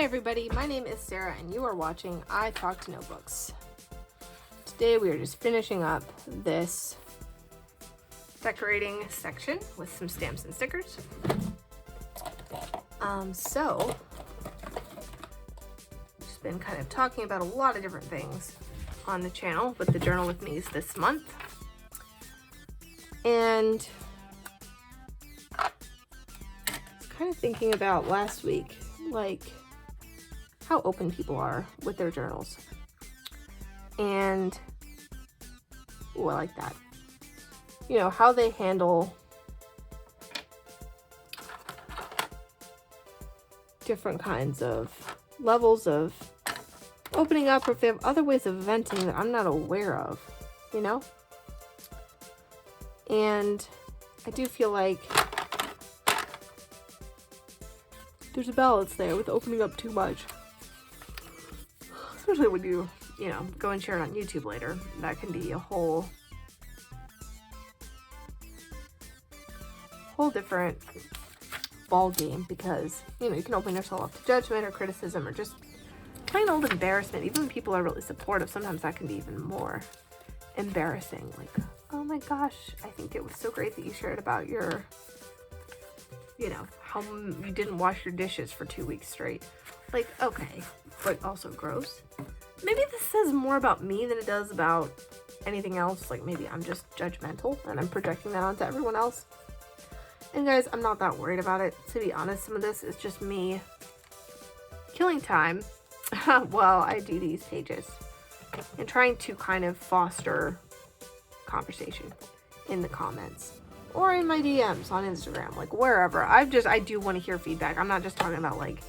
everybody, my name is Sarah and you are watching I Talk to Notebooks. Today we are just finishing up this decorating section with some stamps and stickers. Just been kind of talking about a lot of different things on the channel with the Journal with Me's this month. And kind of thinking about last week, like how open people are with their journals. And, I like that. You know, how they handle different kinds of levels of opening up, or if they have other ways of venting that I'm not aware of, you know? And I do feel like there's a balance there with opening up too much. Especially when you go and share it on YouTube later. That can be a whole different ball game, because, you can open yourself up to judgment or criticism or just plain old embarrassment. Even when people are really supportive, sometimes that can be even more embarrassing. Like, oh my gosh, I think it was so great that you shared about your, how you didn't wash your dishes for 2 weeks straight. Like, okay, but also gross. Maybe this says more about me than it does about anything else. Like, maybe I'm just judgmental and I'm projecting that onto everyone else. And guys, I'm not that worried about it. To be honest, some of this is just me killing time while I do these pages and trying to kind of foster conversation in the comments or in my DMs on Instagram, like wherever. I do want to hear feedback. I'm not just talking about like,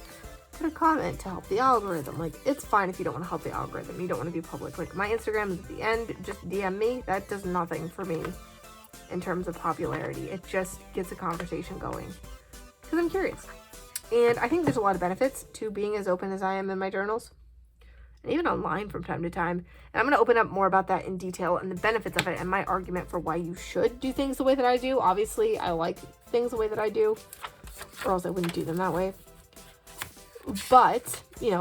put a comment to help the algorithm. Like, it's fine if you don't want to help the algorithm. You don't want to be public. Like, my Instagram is at the end. Just DM me. That does nothing for me in terms of popularity. It just gets a conversation going because I'm curious. And I think there's a lot of benefits to being as open as I am in my journals and even online from time to time. And I'm going to open up more about that in detail and the benefits of it and my argument for why you should do things the way that I do. Obviously, I like things the way that I do, or else I wouldn't do them that way. But, I've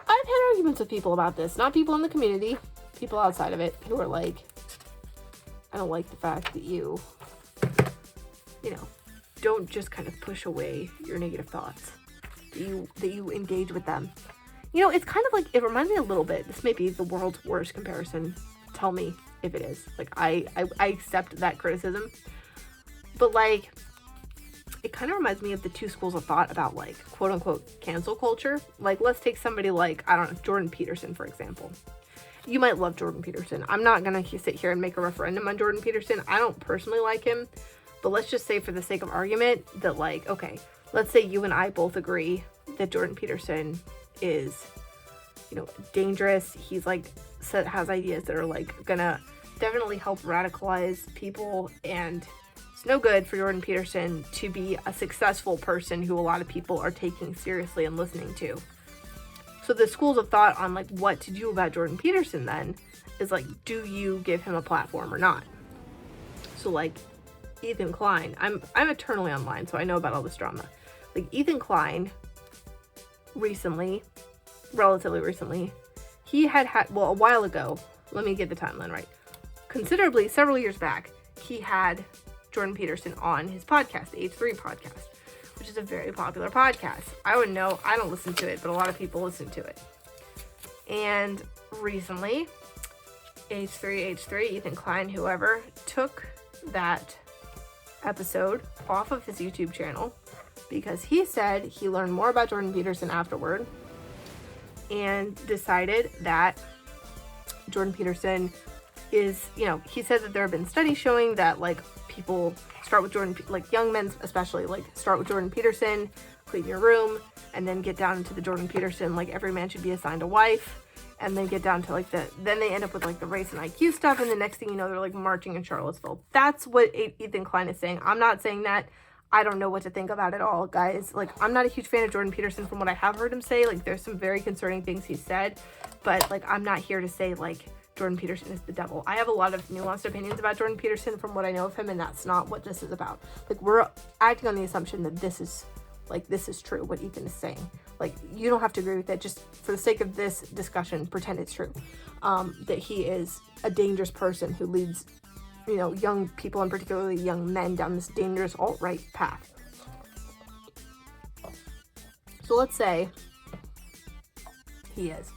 had arguments with people about this. Not people in the community, people outside of it who are like, I don't like the fact that you don't just kind of push away your negative thoughts, that you engage with them. It's kind of like, it reminds me a little bit, this may be the world's worst comparison. Tell me if it is. Like, I accept that criticism. But, like, it kind of reminds me of the two schools of thought about, like, quote unquote cancel culture. Like, let's take somebody like, I don't know, Jordan Peterson, for example. You might love Jordan Peterson. I'm not going to sit here and make a referendum on Jordan Peterson. I don't personally like him. But let's just say, for the sake of argument, that, like, okay, let's say you and I both agree that Jordan Peterson is, dangerous. He's, like, has ideas that are, like, gonna definitely help radicalize people, and it's no good for Jordan Peterson to be a successful person who a lot of people are taking seriously and listening to. So the schools of thought on, like, what to do about Jordan Peterson then is, like, do you give him a platform or not? So, like, Ethan Klein, I'm eternally online, so I know about all this drama. Like, Ethan Klein relatively recently, he had, a while ago, let me get the timeline right, considerably, several years back, he had Jordan Peterson on his podcast, the H3 podcast, which is a very popular podcast. I would know, I don't listen to it, but a lot of people listen to it. And recently, H3, Ethan Klein, whoever, took that episode off of his YouTube channel because he said he learned more about Jordan Peterson afterward and decided that Jordan Peterson is, he said that there have been studies showing that, like, people start with Jordan, like young men especially, like, start with Jordan Peterson, clean your room, and then get down into the Jordan Peterson, like, every man should be assigned a wife, and then get down to, like, then they end up with, like, the race and IQ stuff, and the next thing you know, they're, like, marching in Charlottesville. That's what Ethan Klein is saying. I'm not saying that. I don't know what to think about it all, guys. Like, I'm not a huge fan of Jordan Peterson from what I have heard him say. Like, there's some very concerning things he said, but, like, I'm not here to say, like, Jordan Peterson is the devil. I have a lot of nuanced opinions about Jordan Peterson from what I know of him, and that's not what this is about. Like, we're acting on the assumption that this is true, what Ethan is saying. Like, you don't have to agree with it. Just for the sake of this discussion, pretend it's true. That he is a dangerous person who leads, you know, young people and particularly young men down this dangerous alt-right path. So let's say he is.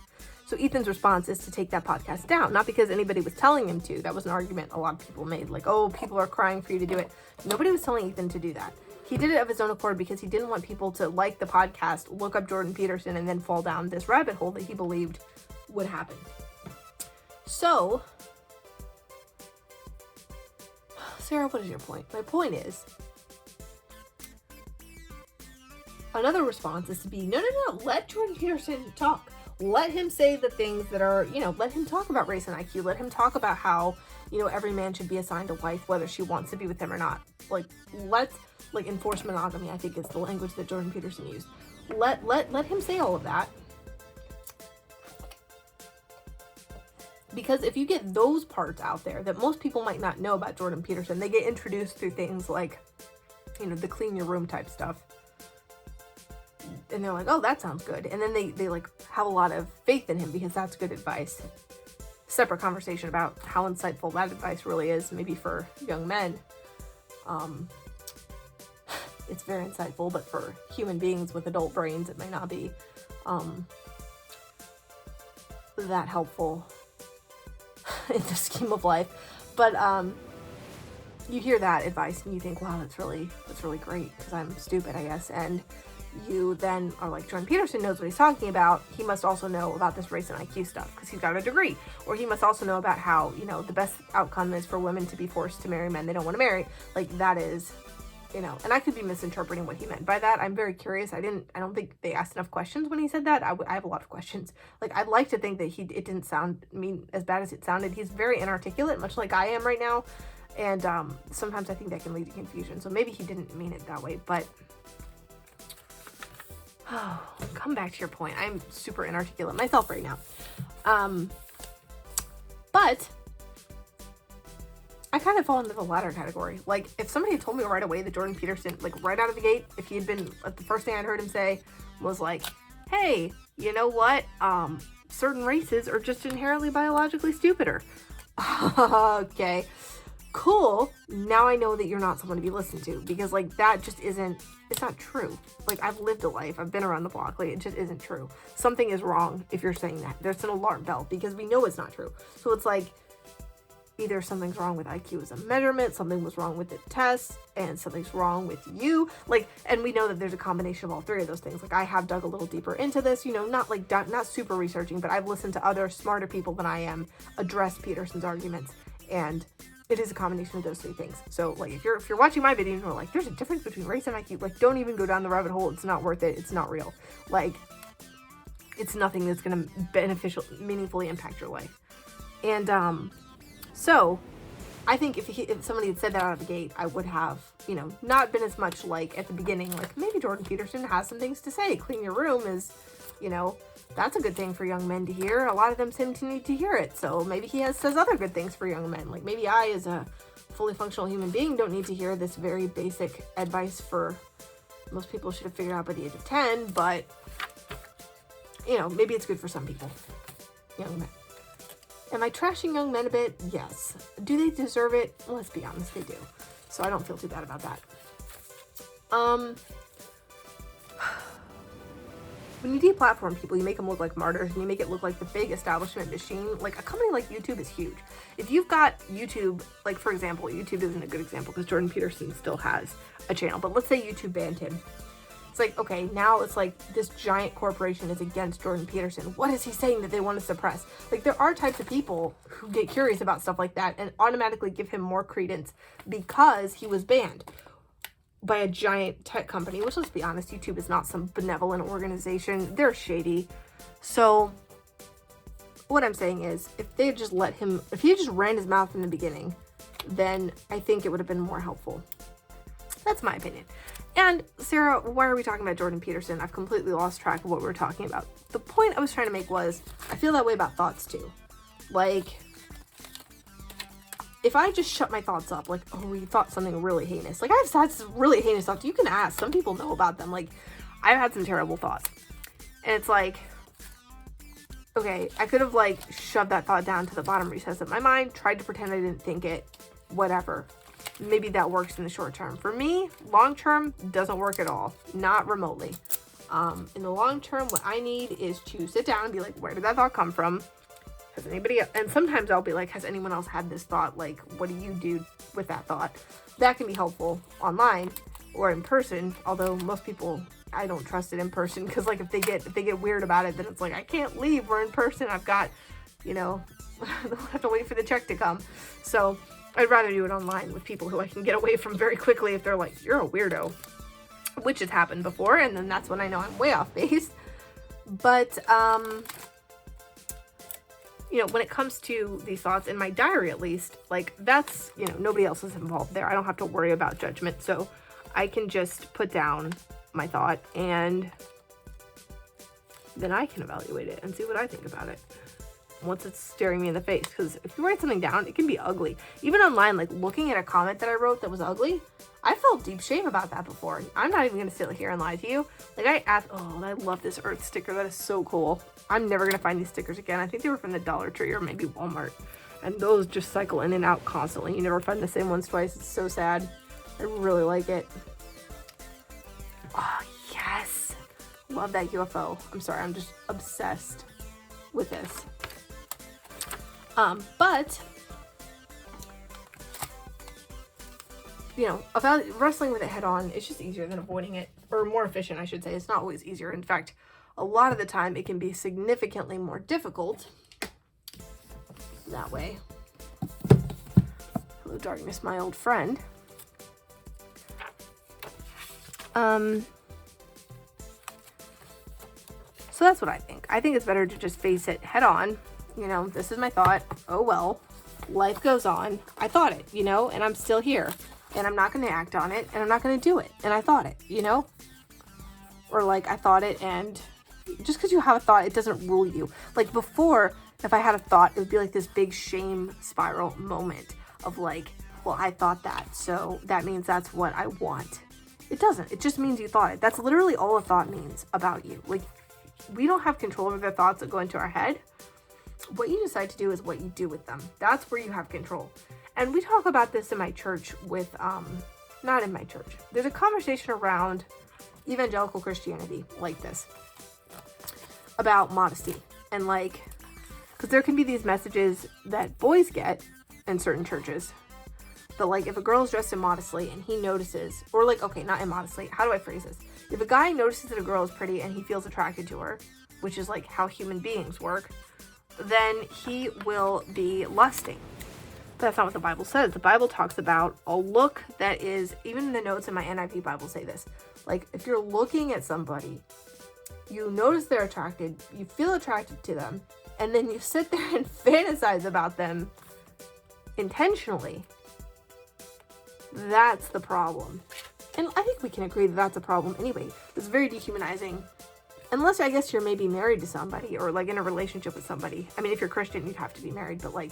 So Ethan's response is to take that podcast down, not because anybody was telling him to. That was an argument a lot of people made, like, oh, people are crying for you to do it. Nobody was telling Ethan to do that. He did it of his own accord because he didn't want people to like the podcast, look up Jordan Peterson, and then fall down this rabbit hole that he believed would happen. So, Sarah, what is your point? My point is, another response is to be, no, let Jordan Peterson talk. Let him say the things that are, you know, let him talk about race and IQ. Let him talk about how, you know, every man should be assigned a wife, whether she wants to be with him or not. Like, let's, like, enforce monogamy, I think is the language that Jordan Peterson used. Let him say all of that. Because if you get those parts out there that most people might not know about Jordan Peterson, they get introduced through things like, you know, the clean your room type stuff. And they're like, oh, that sounds good. And then they like have a lot of faith in him because that's good advice. Separate conversation about how insightful that advice really is, maybe for young men. It's very insightful, but for human beings with adult brains, it may not be that helpful in the scheme of life. But you hear that advice and you think, wow, that's really great, because I'm stupid, I guess. And you then are like, Jordan Peterson knows what he's talking about. He must also know about this race and IQ stuff because he's got a degree. Or he must also know about how, you know, the best outcome is for women to be forced to marry men they don't want to marry. Like, that is, you know, and I could be misinterpreting what he meant by that. I'm very curious. I don't think they asked enough questions when he said that. I have a lot of questions. Like, I'd like to think that it didn't sound as bad as it sounded. He's very inarticulate, much like I am right now. And sometimes I think that can lead to confusion. So maybe he didn't mean it that way, but oh, come back to your point. I'm super inarticulate myself right now. But I kind of fall into the latter category. Like, if somebody had told me right away that Jordan Peterson, like right out of the gate, if he had been, like, the first thing I'd heard him say was like, hey, you know what? Certain races are just inherently biologically stupider. Okay, cool. Now I know that you're not someone to be listened to, because, like, that just isn't, it's not true. Like, I've lived a life, I've been around the block, like, it just isn't true. Something is wrong if you're saying that. There's an alarm bell, because we know it's not true. So it's like, either something's wrong with IQ as a measurement, something was wrong with the test, and something's wrong with you. Like, and we know that there's a combination of all three of those things. Like, I have dug a little deeper into this, you know, not super researching, but I've listened to other smarter people than I am address Peterson's arguments, and it is a combination of those three things. So, like, if you're watching my video and you're like, there's a difference between race and IQ, like, don't even go down the rabbit hole. It's not worth it. It's not real. Like, it's nothing that's going to meaningfully impact your life. And, so, I think if somebody had said that out of the gate, I would have, you know, not been as much like at the beginning, like, maybe Jordan Peterson has some things to say. Clean your room is, you know, that's a good thing for young men to hear. A lot of them seem to need to hear it. So maybe he says other good things for young men. Like, maybe I, as a fully functional human being, don't need to hear this very basic advice for most people should have figured out by the age of 10. But, you know, maybe it's good for some people. Young men. Am I trashing young men a bit? Yes. Do they deserve it? Well, let's be honest, they do. So I don't feel too bad about that. When you deplatform people, you make them look like martyrs, and you make it look like the big establishment machine. Like, a company like YouTube is huge. If you've got YouTube, like, for example, YouTube isn't a good example because Jordan Peterson still has a channel, but let's say YouTube banned him. It's like, okay, now it's like this giant corporation is against Jordan Peterson. What is he saying that they want to suppress? Like, there are types of people who get curious about stuff like that and automatically give him more credence because he was banned by a giant tech company, which, let's be honest, YouTube is not some benevolent organization. They're shady. So what I'm saying is, if they just let him, if he just ran his mouth in the beginning, then I think it would have been more helpful. That's my opinion. And Sarah, why are we talking about Jordan Peterson? I've completely lost track of what we were talking about. The point I was trying to make was, I feel that way about thoughts too. Like, if I just shut my thoughts up, like, oh, you thought something really heinous. Like, I've had some really heinous thoughts. You can ask. Some people know about them. Like, I've had some terrible thoughts. And it's like, okay, I could have like shoved that thought down to the bottom recess of my mind, tried to pretend I didn't think it, whatever. Maybe that works in the short term. For me, long term doesn't work at all, not remotely. In the long term, what I need is to sit down and be like, where did that thought come from? Has anybody, and sometimes I'll be like, has anyone else had this thought? Like, what do you do with that thought? That can be helpful online or in person, although most people, I don't trust it in person, because like if they get weird about it, then it's like, I can't leave, we're in person, I've got, you know, I'll have to wait for the check to come. So I'd rather do it online with people who I can get away from very quickly if they're like, you're a weirdo, which has happened before, and then that's when I know I'm way off base. But you know, when it comes to these thoughts in my diary, at least, like that's, you know, nobody else is involved there. I don't have to worry about judgment, so I can just put down my thought and then I can evaluate it and see what I think about it once it's staring me in the face. Because if you write something down, it can be ugly. Even online, like looking at a comment that I wrote that was ugly, I felt deep shame about that before. I'm not even going to sit here and lie to you. Like I asked, oh, I love this Earth sticker. That is so cool. I'm never going to find these stickers again. I think they were from the Dollar Tree or maybe Walmart. And those just cycle in and out constantly. You never find the same ones twice. It's so sad. I really like it. Oh, yes. Love that UFO. I'm sorry. I'm just obsessed with this. But you know, about wrestling with it head on, it's just easier than avoiding it, or more efficient, I should say. It's not always easier. In fact, a lot of the time it can be significantly more difficult that way. Hello, darkness, my old friend. So that's what I think. I think it's better to just face it head on. You know, this is my thought. Oh, well, life goes on. I thought it, you know, and I'm still here. And I'm not going to act on it, and I'm not going to do it. And I thought it, you know? Or like, I thought it, and just because you have a thought, it doesn't rule you. Like before, if I had a thought, it would be like this big shame spiral moment of like, well, I thought that, so that means that's what I want. It doesn't. It just means you thought it. That's literally all a thought means about you. Like, we don't have control over the thoughts that go into our head. What you decide to do is what you do with them. That's where you have control. And we talk about this in my church with, not in my church. There's a conversation around evangelical Christianity like this about modesty. And like, because there can be these messages that boys get in certain churches. But like, if a girl's dressed immodestly and he notices, or like, okay, not immodestly, how do I phrase this? If a guy notices that a girl is pretty and he feels attracted to her, which is like how human beings work, then he will be lusting. But that's not what the Bible says. The Bible talks about a look that is, even the notes in my NIV Bible say this, like if you're looking at somebody, you notice they're attracted, you feel attracted to them, and then you sit there and fantasize about them intentionally. That's the problem. And I think we can agree that that's a problem anyway. It's very dehumanizing. Unless, I guess, you're maybe married to somebody or like in a relationship with somebody. I mean, if you're Christian, you'd have to be married. But like,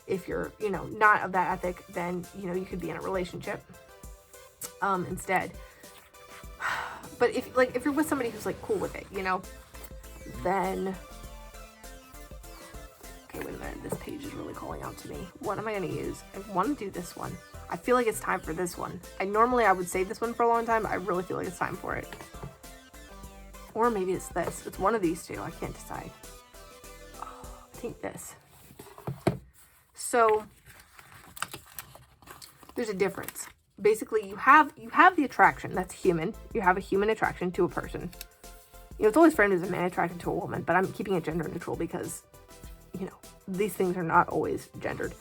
if you're, you know, not of that ethic, then, you know, you could be in a relationship instead. But if you're with somebody who's like cool with it, you know, then, okay, wait a minute. This page is really calling out to me. What am I going to use? I want to do this one. I feel like it's time for this one. I would save this one for a long time. I really feel like it's time for it. Or maybe it's this. It's one of these two. I can't decide. Oh, I think this. So there's a difference. Basically, you have the attraction. That's human. You have a human attraction to a person. You know, it's always framed as a man attracted to a woman, but I'm keeping it gender neutral because, you know, these things are not always gendered.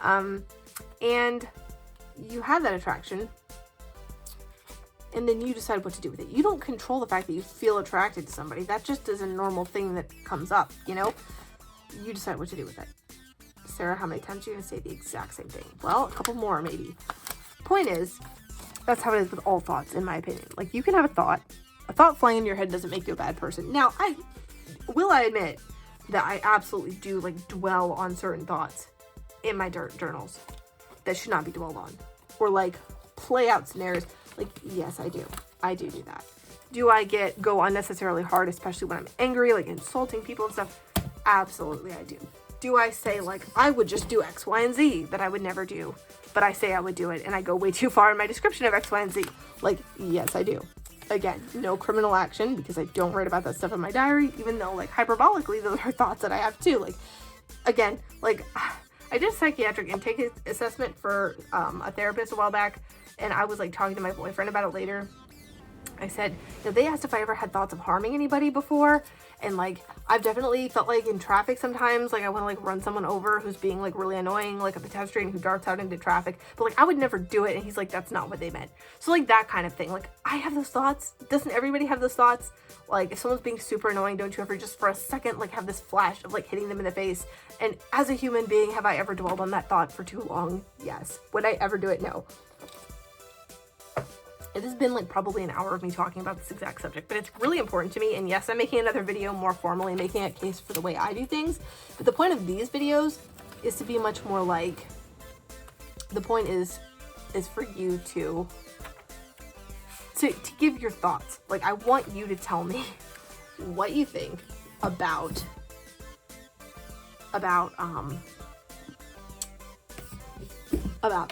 And you have that attraction. And then you decide what to do with it. You don't control the fact that you feel attracted to somebody. That just is a normal thing that comes up, you know? You decide what to do with it. Sarah, how many times are you going to say the exact same thing? Well, a couple more, maybe. Point is, that's how it is with all thoughts, in my opinion. Like, you can have a thought. A thought flying in your head doesn't make you a bad person. Now, I admit that I absolutely do, like, dwell on certain thoughts in my journals that should not be dwelled on. Or, like, play out scenarios. Like, yes, I do. I do that. Do I go unnecessarily hard, especially when I'm angry, like insulting people and stuff? Absolutely I do. Do I say like, I would just do X, Y, and Z that I would never do, but I say I would do it and I go way too far in my description of X, Y, and Z? Like, yes, I do. Again, no criminal action because I don't write about that stuff in my diary, even though like hyperbolically, those are thoughts that I have too. Like, again, like I did a psychiatric intake assessment for a therapist a while back, and I was like talking to my boyfriend about it later. I said, they asked if I ever had thoughts of harming anybody before. And like, I've definitely felt like in traffic sometimes, like I want to like run someone over who's being like really annoying, like a pedestrian who darts out into traffic. But like, I would never do it. And he's like, that's not what they meant. So like that kind of thing. Like, I have those thoughts. Doesn't everybody have those thoughts? Like if someone's being super annoying, don't you ever just for a second, like have this flash of like hitting them in the face? And as a human being, have I ever dwelled on that thought for too long? Yes. Would I ever do it? No. It has been like probably an hour of me talking about this exact subject, but it's really important to me. And yes, I'm making another video more formally making a case for the way I do things. But the point of these videos is to be much more like, the point is for you to give your thoughts. Like, I want you to tell me what you think about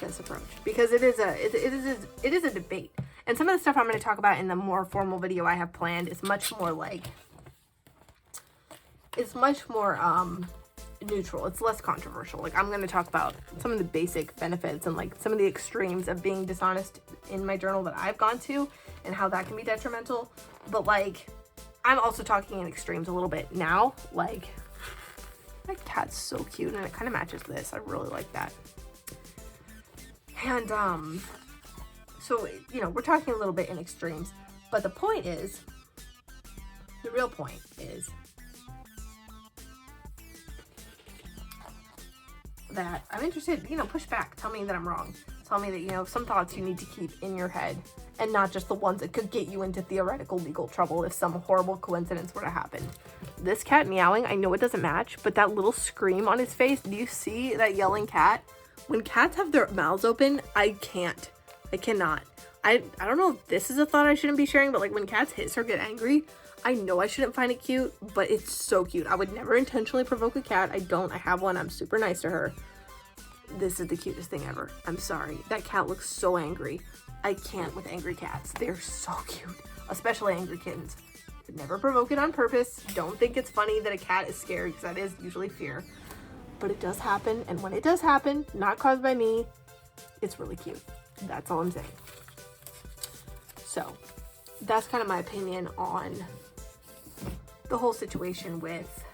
this approach, because it is a debate. And some of the stuff I'm going to talk about in the more formal video I have planned is much more like, it's much more neutral. It's less controversial. Like, I'm going to talk about some of the basic benefits and like some of the extremes of being dishonest in my journal that I've gone to and how that can be detrimental. But like, I'm also talking in extremes a little bit now. Like, my cat's so cute and it kind of matches this. I really like that. And so, we're talking a little bit in extremes, but the point is, the real point is that I'm interested, push back, tell me that I'm wrong. Tell me that, some thoughts you need to keep in your head and not just the ones that could get you into theoretical legal trouble if some horrible coincidence were to happen. This cat meowing, I know it doesn't match, but that little scream on his face, do you see that yelling cat? When cats have their mouths open, I cannot. I don't know if this is a thought I shouldn't be sharing, but like when cats hiss or get angry, I know I shouldn't find it cute, but it's so cute. I would never intentionally provoke a cat. I have one. I'm super nice to her. This is the cutest thing ever. I'm sorry. That cat looks so angry. I can't with angry cats. They're so cute, especially angry kittens. Would never provoke it on purpose. Don't think it's funny that a cat is scary, because that is usually fear. But it does happen, and when it does happen, not caused by me, it's really cute. That's all I'm saying. So, that's kind of my opinion on the whole situation with,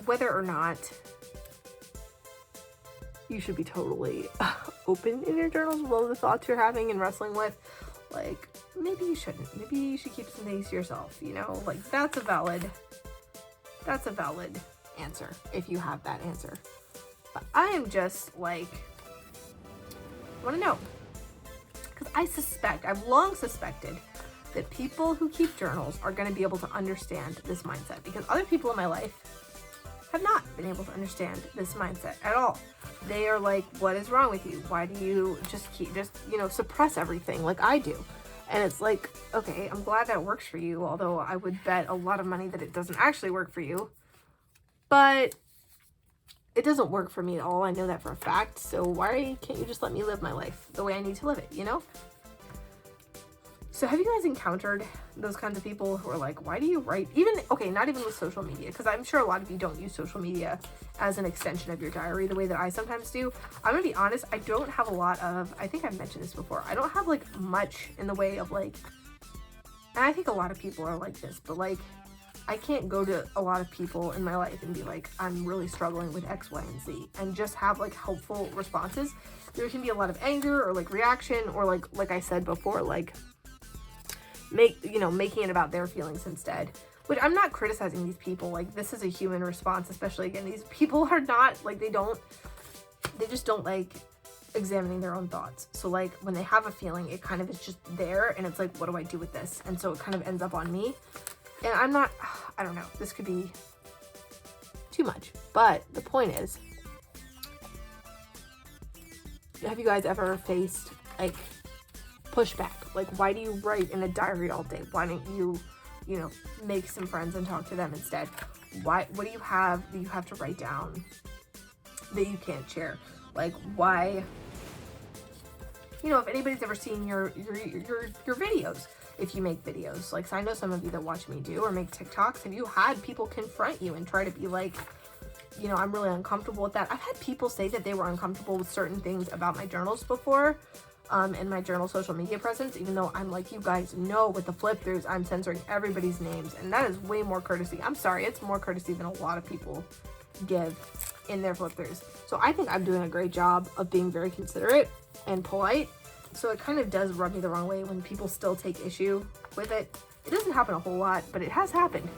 whether or not you should be totally open in your journals with all the thoughts you're having and wrestling with. Like, maybe you shouldn't. Maybe you should keep some things to yourself, Like, that's a valid answer if you have that answer. But I am just like, I want to know. Because I've long suspected that people who keep journals are going to be able to understand this mindset, because other people in my life have not been able to understand this mindset at all. They are like, what is wrong with you? Why do you just suppress everything like I do? And it's like, okay, I'm glad that works for you, although I would bet a lot of money that it doesn't actually work for you. But it doesn't work for me at all. I know that for a fact. So why can't you just let me live my life the way I need to live it, So have you guys encountered those kinds of people who are like, why do you write? Not even with social media, because I'm sure a lot of you don't use social media as an extension of your diary the way that I sometimes do. I'm going to be honest, I don't have a lot of, I think I've mentioned this before, I don't have like much in the way of like, and I think a lot of people are like this, but like, I can't go to a lot of people in my life and be like, I'm really struggling with X, Y, and Z, and just have like helpful responses. There can be a lot of anger or like reaction, or like I said before, like making it about their feelings instead, which I'm not criticizing these people. Like, this is a human response, especially again, these people are not like, they just don't like examining their own thoughts. So like when they have a feeling, it kind of is just there, and it's like, what do I do with this? And so it kind of ends up on me. And I don't know, this could be too much, but the point is, have you guys ever faced like pushback. Like, why do you write in a diary all day? Why don't you, you know, make some friends and talk to them instead? What do you have that you have to write down that you can't share? Like, why, you know, if anybody's ever seen your videos, if you make videos, like, so I know some of you that watch me do or make TikToks, have you had people confront you and try to be like, you know, I'm really uncomfortable with that? I've had people say that they were uncomfortable with certain things about my journals before, and my journal social media presence, even though I'm like, you guys know with the flip throughs, I'm censoring everybody's names, and that is way more courtesy. I'm sorry, it's more courtesy than a lot of people give in their flip throughs. So I think I'm doing a great job of being very considerate and polite. So it kind of does rub me the wrong way when people still take issue with it. It doesn't happen a whole lot, but it has happened.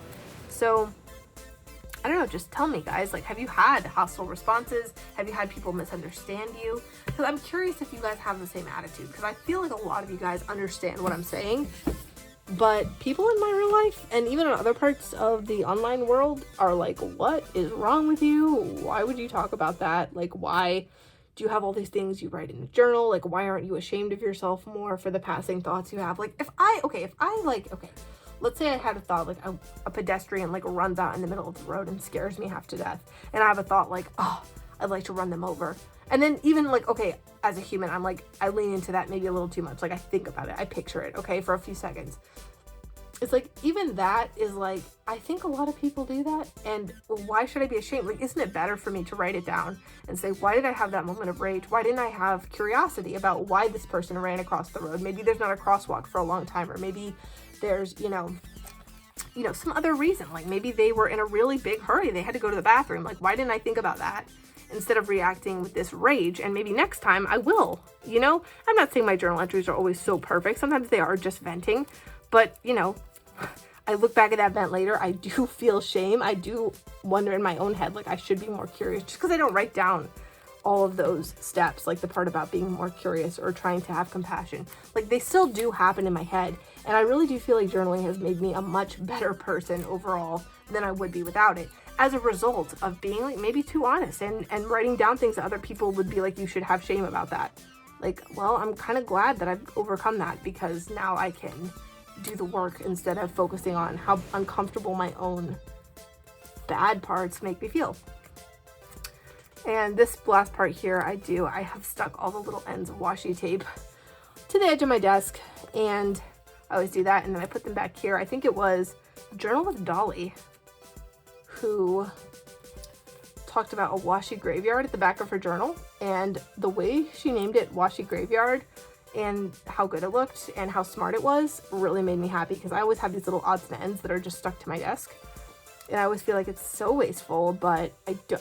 So I don't know, just tell me, guys, like, have you had hostile responses? Have you had people misunderstand you? Because I'm curious if you guys have the same attitude, because I feel like a lot of you guys understand what I'm saying, but people in my real life and even in other parts of the online world are like, what is wrong with you? Why would you talk about that? Like, why do you have all these things you write in a journal? Like, why aren't you ashamed of yourself more for the passing thoughts you have? Like, let's say I had a thought, like a pedestrian like runs out in the middle of the road and scares me half to death. And I have a thought like, oh, I'd like to run them over. And then even like, okay, as a human, I'm like, I lean into that maybe a little too much. Like, I think about it, I picture it, okay, for a few seconds. It's like, even that is like, I think a lot of people do that. And why should I be ashamed? Like, isn't it better for me to write it down and say, why did I have that moment of rage? Why didn't I have curiosity about why this person ran across the road? Maybe there's not a crosswalk for a long time, or maybe there's, you know, some other reason. Like, maybe they were in a really big hurry. They had to go to the bathroom. Like, why didn't I think about that instead of reacting with this rage? And maybe next time I will, you know? I'm not saying my journal entries are always so perfect. Sometimes they are just venting. But, you know, I look back at that vent later, I do feel shame. I do wonder in my own head, like, I should be more curious, just because I don't write down all of those steps, like the part about being more curious or trying to have compassion. Like, they still do happen in my head. And I really do feel like journaling has made me a much better person overall than I would be without it, as a result of being like maybe too honest and writing down things that other people would be like, you should have shame about that. Like, well, I'm kind of glad that I've overcome that, because now I can do the work instead of focusing on how uncomfortable my own bad parts make me feel. And this last part here, I have stuck all the little ends of washi tape to the edge of my desk, and I always do that, and then I put them back here. I think it was Journal with Dolly who talked about a washi graveyard at the back of her journal, and the way she named it washi graveyard and how good it looked and how smart it was really made me happy, because I always have these little odds and ends that are just stuck to my desk, and I always feel like it's so wasteful. But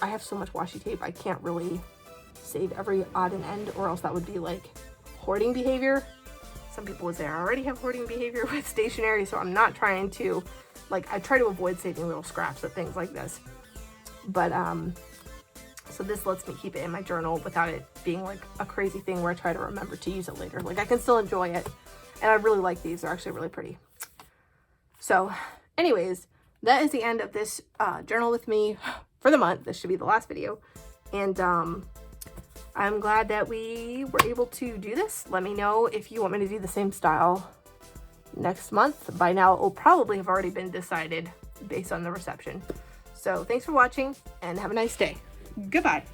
I have so much washi tape, I can't really save every odd and end, or else that would be like hoarding behavior. Some people would say I already have hoarding behavior with stationery, so I'm not trying to, like, I try to avoid saving little scraps of things like this. But so this lets me keep it in my journal without it being like a crazy thing where I try to remember to use it later. Like, I can still enjoy it, and I really like these. They're actually really pretty. So anyways, that is the end of this journal with me for the month. This should be the last video, and I'm glad that we were able to do this. Let me know if you want me to do the same style next month. By now, it will probably have already been decided based on the reception. So thanks for watching, and have a nice day. Goodbye.